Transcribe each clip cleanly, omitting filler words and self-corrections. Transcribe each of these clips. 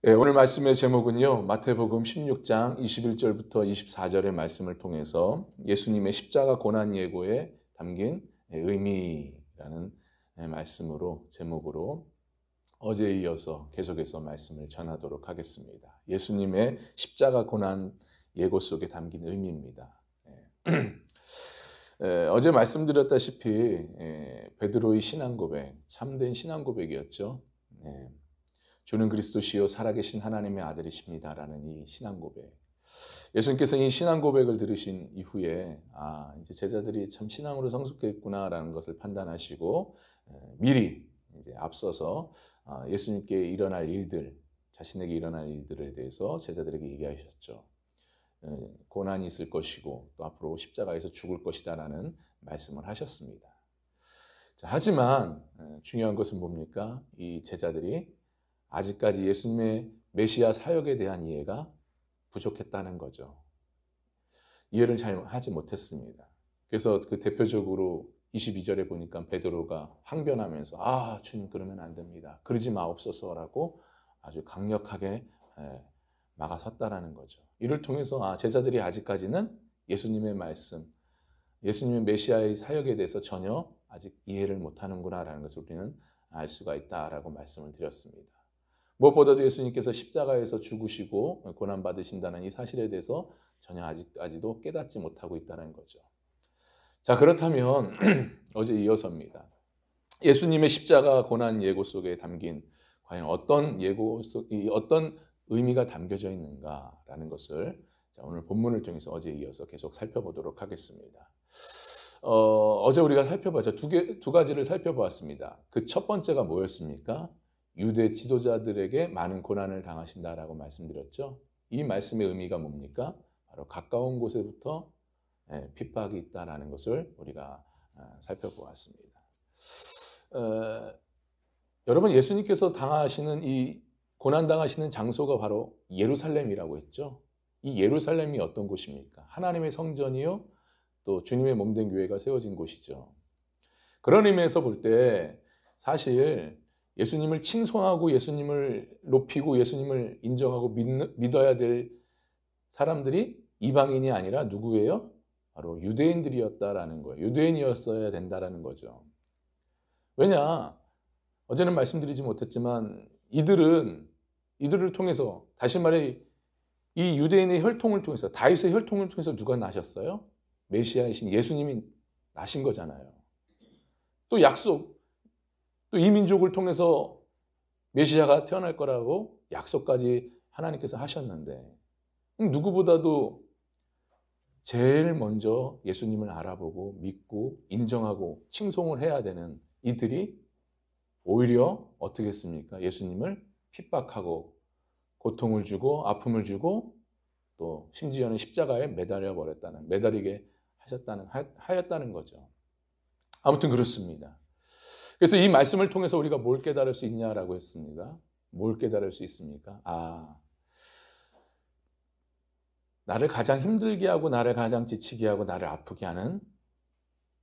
네, 오늘 말씀의 제목은요, 마태복음 16장 21절부터 24절의 말씀을 통해서 예수님의 십자가 고난 예고에 담긴 의미라는 말씀으로, 제목으로 어제에 이어서 계속해서 말씀을 전하도록 하겠습니다. 예수님의 십자가 고난 예고 속에 담긴 의미입니다. 어제 말씀드렸다시피 베드로의 신앙 고백, 참된 신앙 고백이었죠. 주는 그리스도시요 살아계신 하나님의 아들이십니다라는 이 신앙 고백. 예수님께서 이 신앙 고백을 들으신 이후에 이제 제자들이 참 신앙으로 성숙했구나라는 것을 판단하시고 미리 이제 앞서서 예수님께 일어날 일들, 자신에게 일어날 일들에 대해서 제자들에게 얘기하셨죠. 고난이 있을 것이고 또 앞으로 십자가에서 죽을 것이다라는 말씀을 하셨습니다. 자, 하지만 중요한 것은 뭡니까? 이 제자들이 아직까지 예수님의 메시아 사역에 대한 이해가 부족했다는 거죠. 이해를 잘 하지 못했습니다. 그래서 그 대표적으로 22절에 보니까 베드로가 항변하면서 주님 그러면 안 됩니다. 그러지 마옵소서라고 아주 강력하게 막아섰다라는 거죠. 이를 통해서 제자들이 아직까지는 예수님의 말씀, 예수님의 메시아의 사역에 대해서 전혀 아직 이해를 못하는구나라는 것을 우리는 알 수가 있다라고 말씀을 드렸습니다. 무엇보다도 예수님께서 십자가에서 죽으시고 고난받으신다는 이 사실에 대해서 전혀 아직까지도 깨닫지 못하고 있다는 거죠. 자, 그렇다면 어제 이어서입니다. 예수님의 십자가 고난 예고 속에 담긴 과연 어떤 어떤 의미가 담겨져 있는가라는 것을 오늘 본문을 통해서 어제에 이어서 계속 살펴보도록 하겠습니다. 어제 우리가 살펴봤죠. 두 가지를 살펴보았습니다. 그 첫 번째가 뭐였습니까? 유대 지도자들에게 많은 고난을 당하신다라고 말씀드렸죠. 이 말씀의 의미가 뭡니까? 바로 가까운 곳에부터 핍박이 있다라는 것을 우리가 살펴보았습니다. 여러분, 예수님께서 당하시는 이 고난 당하시는 장소가 바로 예루살렘이라고 했죠. 이 예루살렘이 어떤 곳입니까? 하나님의 성전이요, 또 주님의 몸된 교회가 세워진 곳이죠. 그런 의미에서 볼 때 사실 예수님을 칭송하고 예수님을 높이고 예수님을 인정하고 믿어야 될 사람들이 이방인이 아니라 누구예요? 바로 유대인들이었다라는 거예요. 유대인이었어야 된다라는 거죠. 왜냐? 어제는 말씀드리지 못했지만 이들을 통해서, 다시 말해 이 유대인의 혈통을 통해서, 다윗의 혈통을 통해서 누가 나셨어요? 메시아이신 예수님이 나신 거잖아요. 또 또 이 민족을 통해서 메시아가 태어날 거라고 약속까지 하나님께서 하셨는데, 누구보다도 제일 먼저 예수님을 알아보고 믿고 인정하고 칭송을 해야 되는 이들이 오히려 어떻게 했습니까? 예수님을 핍박하고 고통을 주고 아픔을 주고 또 심지어는 십자가에 매달리게 하였다는 거죠. 아무튼 그렇습니다. 그래서 이 말씀을 통해서 우리가 뭘 깨달을 수 있냐라고 했습니다. 뭘 깨달을 수 있습니까? 나를 가장 힘들게 하고 나를 가장 지치게 하고 나를 아프게 하는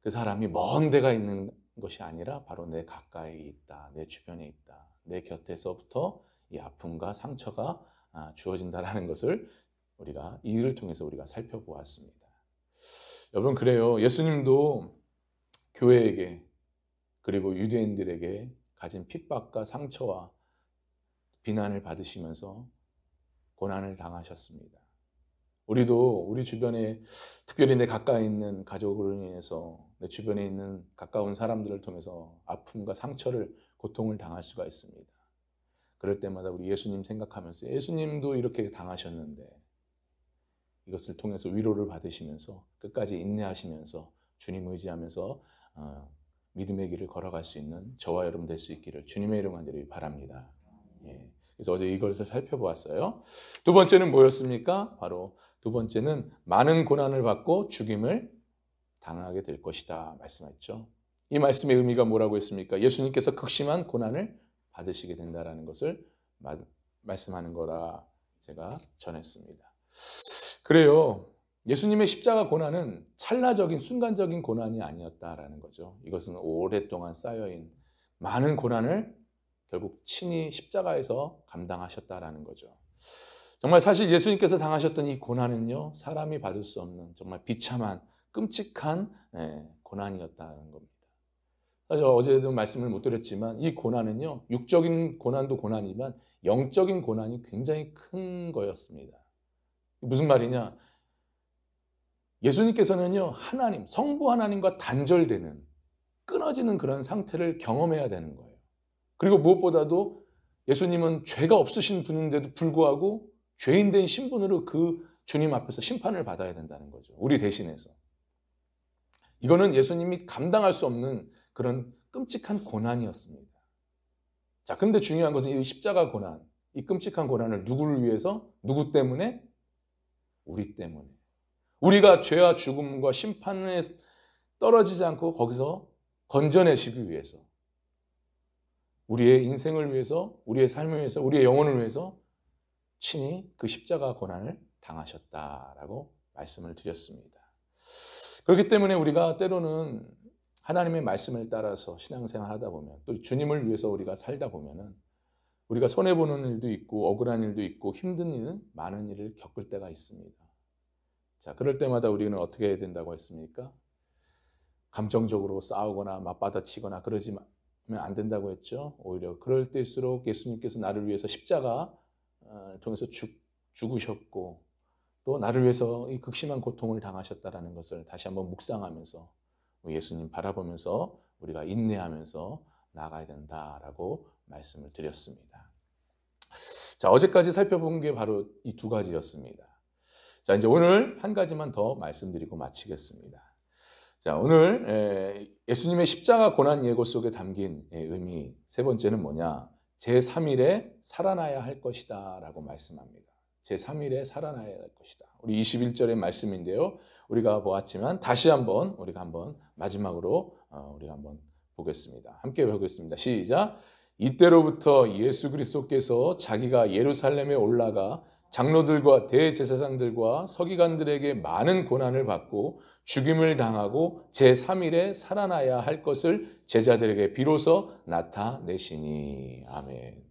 그 사람이 먼 데가 있는 것이 아니라 바로 내 가까이 있다, 내 주변에 있다, 내 곁에서부터 이 아픔과 상처가 주어진다라는 것을 우리가 이를 통해서 우리가 살펴보았습니다. 여러분, 그래요. 예수님도 교회에게 그리고 유대인들에게 가진 핍박과 상처와 비난을 받으시면서 고난을 당하셨습니다. 우리도 우리 주변에, 특별히 내 가까이 있는 가족으로 인해서 내 주변에 있는 가까운 사람들을 통해서 아픔과 상처를, 고통을 당할 수가 있습니다. 그럴 때마다 우리 예수님 생각하면서, 예수님도 이렇게 당하셨는데 이것을 통해서 위로를 받으시면서 끝까지 인내하시면서 주님 의지하면서 믿음의 길을 걸어갈 수 있는 저와 여러분 될 수 있기를 주님의 이름 간절히 바랍니다. 그래서 어제 이것을 살펴보았어요. 두 번째는 뭐였습니까? 바로 두 번째는 많은 고난을 받고 죽임을 당하게 될 것이다 말씀했죠. 이 말씀의 의미가 뭐라고 했습니까? 예수님께서 극심한 고난을 받으시게 된다는 것을 말씀하는 거라 제가 전했습니다. 그래요. 예수님의 십자가 고난은 찰나적인 순간적인 고난이 아니었다라는 거죠. 이것은 오랫동안 쌓여인 많은 고난을 결국 친히 십자가에서 감당하셨다라는 거죠. 정말 사실 예수님께서 당하셨던 이 고난은요, 사람이 받을 수 없는 정말 비참한 끔찍한 고난이었다는 겁니다. 사실 어제도 말씀을 못 드렸지만 이 고난은요, 육적인 고난도 고난이지만 영적인 고난이 굉장히 큰 거였습니다. 무슨 말이냐? 예수님께서는요, 하나님, 성부 하나님과 단절되는, 끊어지는 그런 상태를 경험해야 되는 거예요. 그리고 무엇보다도 예수님은 죄가 없으신 분인데도 불구하고 죄인된 신분으로 그 주님 앞에서 심판을 받아야 된다는 거죠. 우리 대신해서. 이거는 예수님이 감당할 수 없는 그런 끔찍한 고난이었습니다. 자, 그런데 중요한 것은 이 십자가 고난, 이 끔찍한 고난을 누구를 위해서? 누구 때문에? 우리 때문에. 우리가 죄와 죽음과 심판에 떨어지지 않고 거기서 건져내시기 위해서, 우리의 인생을 위해서, 우리의 삶을 위해서, 우리의 영혼을 위해서 친히 그 십자가 고난을 당하셨다라고 말씀을 드렸습니다. 그렇기 때문에 우리가 때로는 하나님의 말씀을 따라서 신앙생활 하다 보면, 또 주님을 위해서 우리가 살다 보면은 우리가 손해보는 일도 있고 억울한 일도 있고 힘든 일, 많은 일을 겪을 때가 있습니다. 자, 그럴 때마다 우리는 어떻게 해야 된다고 했습니까? 감정적으로 싸우거나 맞받아치거나 그러지면 안 된다고 했죠. 오히려 그럴 때일수록 예수님께서 나를 위해서 십자가 통해서 죽으셨고 또 나를 위해서 이 극심한 고통을 당하셨다는 것을 다시 한번 묵상하면서 예수님 바라보면서 우리가 인내하면서 나아가야 된다라고 말씀을 드렸습니다. 자, 어제까지 살펴본 게 바로 이 두 가지였습니다. 자, 이제 오늘 한 가지만 더 말씀드리고 마치겠습니다. 자, 오늘 예수님의 십자가 고난 예고 속에 담긴 의미 세 번째는 뭐냐? 제3일에 살아나야 할 것이다 라고 말씀합니다. 제3일에 살아나야 할 것이다. 우리 21절의 말씀인데요. 우리가 보았지만 다시 한번 우리가 한번 마지막으로 우리가 한번 보겠습니다. 함께 보겠습니다. 시작. 이때로부터 예수 그리스도께서 자기가 예루살렘에 올라가 장로들과 대제사장들과 서기관들에게 많은 고난을 받고 죽임을 당하고 제3일에 살아나야 할 것을 제자들에게 비로소 나타내시니. 아멘.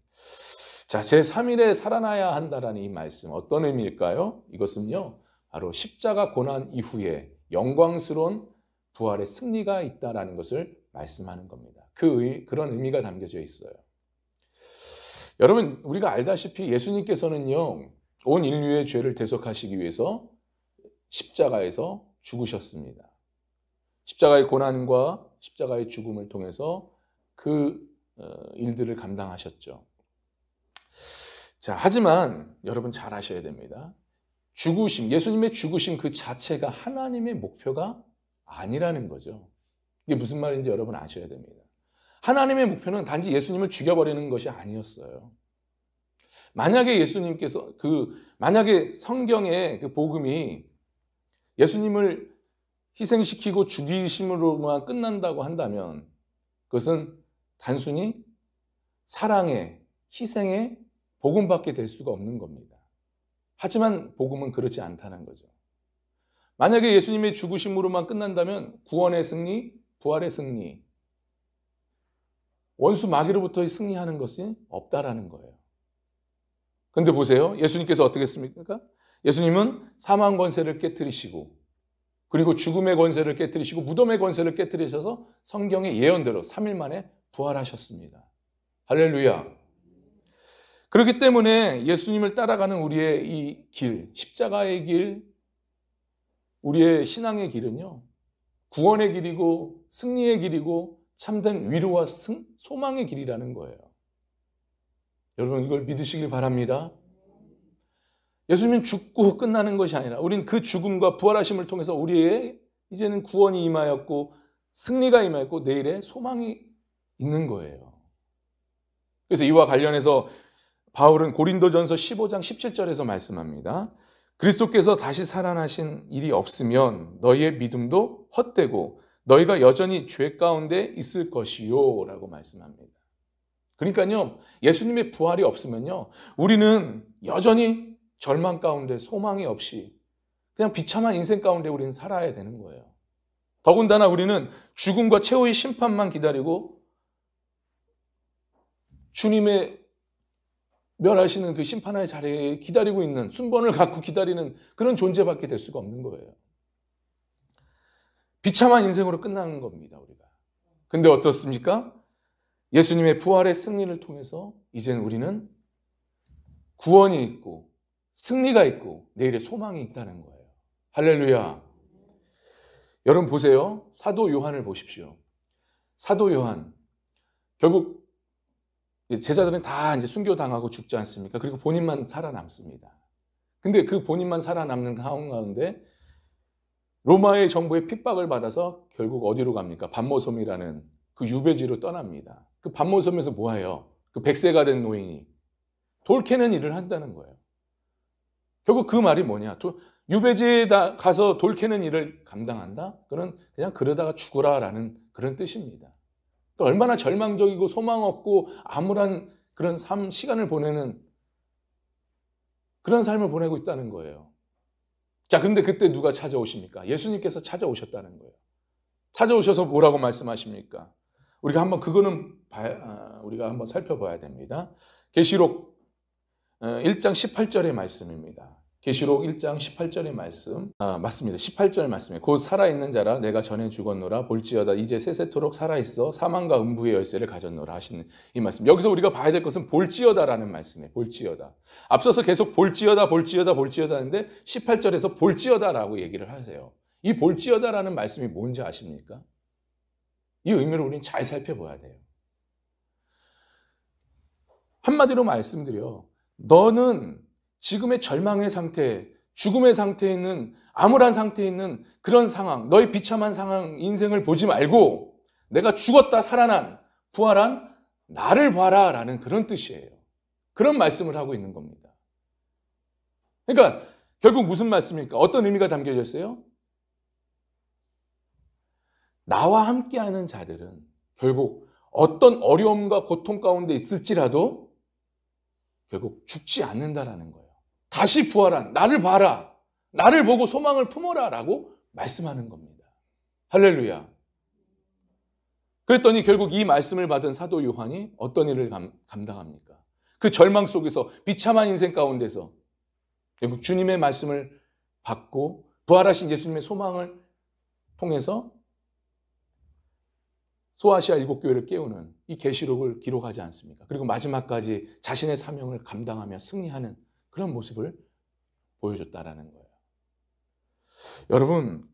자, 제3일에 살아나야 한다라는 이 말씀 어떤 의미일까요? 이것은요, 바로 십자가 고난 이후에 영광스러운 부활의 승리가 있다라는 것을 말씀하는 겁니다. 그런 의미가 담겨져 있어요. 여러분, 우리가 알다시피 예수님께서는요, 온 인류의 죄를 대속하시기 위해서 십자가에서 죽으셨습니다. 십자가의 고난과 십자가의 죽음을 통해서 그 일들을 감당하셨죠. 자, 하지만 여러분 잘 아셔야 됩니다. 죽으심, 예수님의 죽으심 그 자체가 하나님의 목표가 아니라는 거죠. 이게 무슨 말인지 여러분 아셔야 됩니다. 하나님의 목표는 단지 예수님을 죽여버리는 것이 아니었어요. 만약에 만약에 성경의 그 복음이 예수님을 희생시키고 죽이심으로만 끝난다고 한다면 그것은 단순히 사랑의, 희생의 복음밖에 될 수가 없는 겁니다. 하지만 복음은 그렇지 않다는 거죠. 만약에 예수님의 죽으심으로만 끝난다면 구원의 승리, 부활의 승리, 원수 마귀로부터 승리하는 것이 없다라는 거예요. 그런데 보세요. 예수님께서 어떻게 했습니까? 예수님은 사망 권세를 깨뜨리시고 그리고 죽음의 권세를 깨뜨리시고 무덤의 권세를 깨뜨리셔서 성경의 예언대로 3일 만에 부활하셨습니다. 할렐루야. 그렇기 때문에 예수님을 따라가는 우리의 이 길, 십자가의 길, 우리의 신앙의 길은요, 구원의 길이고 승리의 길이고 참된 위로와 소망의 길이라는 거예요. 여러분 이걸 믿으시길 바랍니다. 예수님은 죽고 끝나는 것이 아니라 우리는 그 죽음과 부활하심을 통해서 우리의 이제는 구원이 임하였고 승리가 임하였고 내일의 소망이 있는 거예요. 그래서 이와 관련해서 바울은 고린도전서 15장 17절에서 말씀합니다. 그리스도께서 다시 살아나신 일이 없으면 너희의 믿음도 헛되고 너희가 여전히 죄 가운데 있을 것이요 라고 말씀합니다. 그러니까요, 예수님의 부활이 없으면요, 우리는 여전히 절망 가운데 소망이 없이 그냥 비참한 인생 가운데 우리는 살아야 되는 거예요. 더군다나 우리는 죽음과 최후의 심판만 기다리고 주님의 멸하시는 그 심판의 자리에 기다리고 있는, 순번을 갖고 기다리는 그런 존재밖에 될 수가 없는 거예요. 비참한 인생으로 끝나는 겁니다, 우리가. 근데 어떻습니까? 예수님의 부활의 승리를 통해서 이제는 우리는 구원이 있고 승리가 있고 내일의 소망이 있다는 거예요. 할렐루야. 여러분 보세요. 사도 요한을 보십시오. 사도 요한. 결국 제자들은 다 이제 순교당하고 죽지 않습니까? 그리고 본인만 살아남습니다. 근데 그 본인만 살아남는 가운데 로마의 정부의 핍박을 받아서 결국 어디로 갑니까? 반모섬이라는 그 유배지로 떠납니다. 그 반모섬에서 뭐 해요? 그 100세가 된 노인이 돌 캐는 일을 한다는 거예요. 결국 그 말이 뭐냐? 유배지에 가서 돌 캐는 일을 감당한다? 그냥 그러다가 죽으라라는 그런 뜻입니다. 그러니까 얼마나 절망적이고 소망 없고 암울한 그런 시간을 보내는 그런 삶을 보내고 있다는 거예요. 자, 근데 그때 누가 찾아오십니까? 예수님께서 찾아오셨다는 거예요. 찾아오셔서 뭐라고 말씀하십니까? 우리가 한번 살펴봐야 됩니다. 계시록 1장 18절의 말씀입니다. 계시록 1장 18절의 말씀. 맞습니다. 18절 말씀이에요. 곧 살아있는 자라 내가 전에 죽었노라 볼지어다 이제 세세토록 살아있어 사망과 음부의 열쇠를 가졌노라 하시는 이 말씀. 여기서 우리가 봐야 될 것은 볼지어다라는 말씀이에요. 볼지어다. 앞서서 계속 볼지어다 하는데 18절에서 볼지어다라고 얘기를 하세요. 이 볼지어다라는 말씀이 뭔지 아십니까? 이 의미를 우리는 잘 살펴봐야 돼요. 한마디로 말씀드려. 너는 지금의 절망의 상태, 죽음의 상태에 있는, 암울한 상태에 있는 그런 상황, 너의 비참한 상황, 인생을 보지 말고 내가 죽었다 살아난, 부활한 나를 봐라 라는 그런 뜻이에요. 그런 말씀을 하고 있는 겁니다. 그러니까 결국 무슨 말씀입니까? 어떤 의미가 담겨져 있어요? 나와 함께하는 자들은 결국 어떤 어려움과 고통 가운데 있을지라도 결국 죽지 않는다라는 거예요. 다시 부활한 나를 봐라. 나를 보고 소망을 품어라 라고 말씀하는 겁니다. 할렐루야. 그랬더니 결국 이 말씀을 받은 사도 요한이 어떤 일을 감당합니까? 그 절망 속에서 비참한 인생 가운데서 결국 주님의 말씀을 받고 부활하신 예수님의 소망을 통해서 소아시아 7교회를 깨우는 이 계시록을 기록하지 않습니까? 그리고 마지막까지 자신의 사명을 감당하며 승리하는 그런 모습을 보여줬다라는 거예요. 여러분,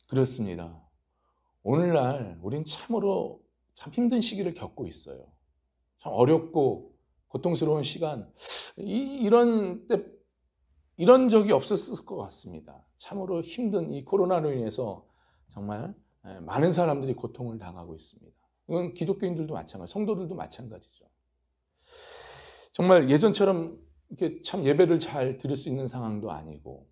그렇습니다. 오늘날 우린 참으로 참 힘든 시기를 겪고 있어요. 참 어렵고 고통스러운 시간, 이런 적이 없었을 것 같습니다. 참으로 힘든 이 코로나로 인해서 정말 많은 사람들이 고통을 당하고 있습니다. 이건 기독교인들도 마찬가지, 성도들도 마찬가지죠. 정말 예전처럼 이렇게 참 예배를 잘 드릴 수 있는 상황도 아니고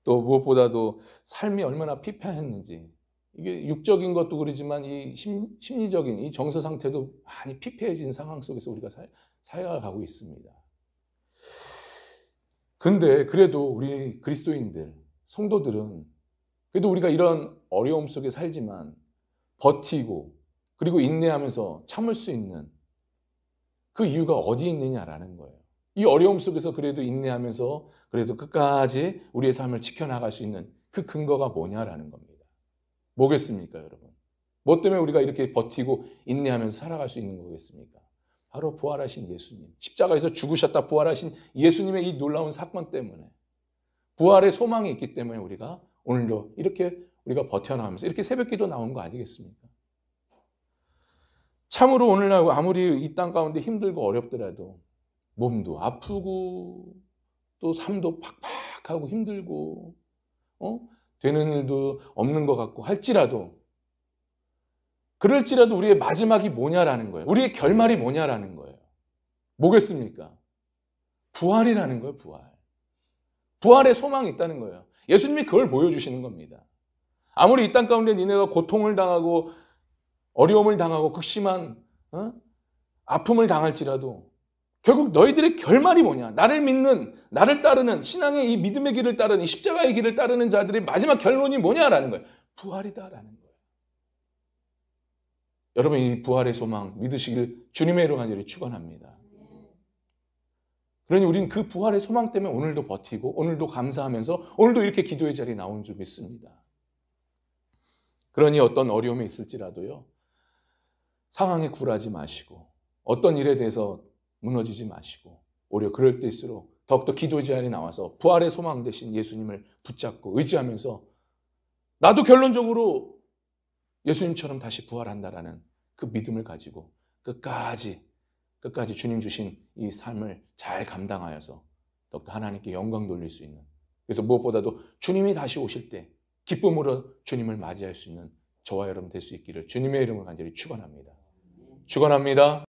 또 무엇보다도 삶이 얼마나 피폐했는지 이게 육적인 것도 그러지만 이 심리적인 이 정서 상태도 많이 피폐해진 상황 속에서 우리가 살아가고 있습니다. 근데 그래도 우리 그리스도인들, 성도들은 그래도 우리가 이런 어려움 속에 살지만 버티고 그리고 인내하면서 참을 수 있는 그 이유가 어디에 있느냐라는 거예요. 이 어려움 속에서 그래도 인내하면서 그래도 끝까지 우리의 삶을 지켜나갈 수 있는 그 근거가 뭐냐라는 겁니다. 뭐겠습니까, 여러분? 뭐 때문에 우리가 이렇게 버티고 인내하면서 살아갈 수 있는 거겠습니까? 바로 부활하신 예수님, 십자가에서 죽으셨다 부활하신 예수님의 이 놀라운 사건 때문에 부활의 소망이 있기 때문에 우리가 오늘도 이렇게 우리가 버텨나가면서 이렇게 새벽기도 나온 거 아니겠습니까? 참으로 오늘날 아무리 이 땅 가운데 힘들고 어렵더라도 몸도 아프고 또 삶도 팍팍하고 힘들고 되는 일도 없는 것 같고 할지라도 그럴지라도 우리의 마지막이 뭐냐라는 거예요. 우리의 결말이 뭐냐라는 거예요. 뭐겠습니까? 부활이라는 거예요. 부활. 부활의 소망이 있다는 거예요. 예수님이 그걸 보여주시는 겁니다. 아무리 이 땅 가운데 니네가 고통을 당하고 어려움을 당하고 극심한 아픔을 당할지라도 결국 너희들의 결말이 뭐냐? 나를 믿는, 나를 따르는 신앙의 이 믿음의 길을 따르는 이 십자가의 길을 따르는 자들의 마지막 결론이 뭐냐라는 거예요. 부활이다라는 거예요. 여러분 이 부활의 소망 믿으시길 주님의 이름으로 간절히 축원합니다. 그러니 우리는 그 부활의 소망 때문에 오늘도 버티고 오늘도 감사하면서 오늘도 이렇게 기도의 자리에 나온 줄 믿습니다. 그러니 어떤 어려움이 있을지라도요. 상황에 굴하지 마시고 어떤 일에 대해서 무너지지 마시고 오히려 그럴 때일수록 더욱더 기도의 자리에 나와서 부활의 소망 되신 예수님을 붙잡고 의지하면서 나도 결론적으로 예수님처럼 다시 부활한다라는 그 믿음을 가지고 끝까지 주님 주신 이 삶을 잘 감당하여서 더욱더 하나님께 영광 돌릴 수 있는, 그래서 무엇보다도 주님이 다시 오실 때 기쁨으로 주님을 맞이할 수 있는 저와 여러분 될 수 있기를 주님의 이름으로 간절히 축원합니다. 축원합니다.